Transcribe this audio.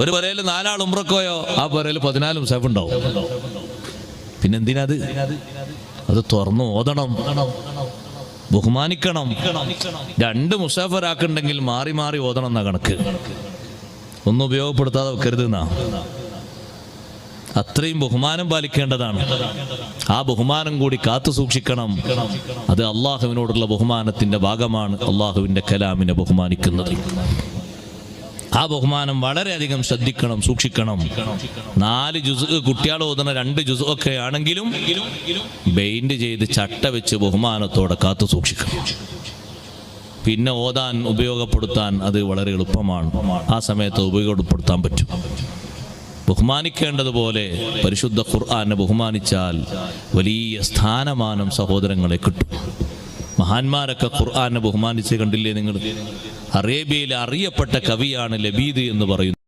ഒരു പുരയിൽ 4 ആൾ ഉംറക്കോയോ ആ പുരയിൽ 14 മുസാഫ് ഉണ്ടാവും. പിന്നെന്തിനത്? അത് തുറന്നു ഓതണം, ബഹുമാനിക്കണം. 2 മുസാഫ് ഒരാക്കുണ്ടെങ്കിൽ മാറി മാറി ഓതണം എന്നാ കണക്ക്. ഒന്നും ഉപയോഗപ്പെടുത്താതെ വെക്കരുത് എന്നാ. അത്രയും ബഹുമാനം പാലിക്കേണ്ടതാണ്. ആ ബഹുമാനം കൂടി കാത്തു സൂക്ഷിക്കണം. അത് അള്ളാഹുവിനോടുള്ള ബഹുമാനത്തിന്റെ ഭാഗമാണ്, അള്ളാഹുവിന്റെ കലാമിനെ ബഹുമാനിക്കുന്നത്. ആ ബഹുമാനം വളരെയധികം ശ്രദ്ധിക്കണം, സൂക്ഷിക്കണം. 4 ജുസ് കുട്ടികൾ ഓതുന്ന 2 ജുസ് ഒക്കെ ആണെങ്കിലും ബെയിൻഡ് ചെയ്ത് ചട്ട വെച്ച് ബഹുമാനത്തോടെ കാത്തു സൂക്ഷിക്കണം. പിന്നെ ഓതാൻ ഉപയോഗപ്പെടുത്താൻ അത് വളരെ എളുപ്പമാണ്. ആ സമയത്ത് ഉപയോഗപ്പെടുത്താൻ പറ്റും. ബഹുമാനിക്കേണ്ടതുപോലെ പരിശുദ്ധ ഖുർആനെ ബഹുമാനിച്ചാൽ വലിയ സ്ഥാനമാനം സഹോദരങ്ങളെ കിട്ടും. മഹാന്മാരൊക്കെ ഖുർആനെ ബഹുമാനിച്ച് കണ്ടില്ലേ നിങ്ങൾ? അറേബ്യയിലെ അറിയപ്പെട്ട കവിയാണ് ലബീദ് എന്ന് പറയുന്നത്.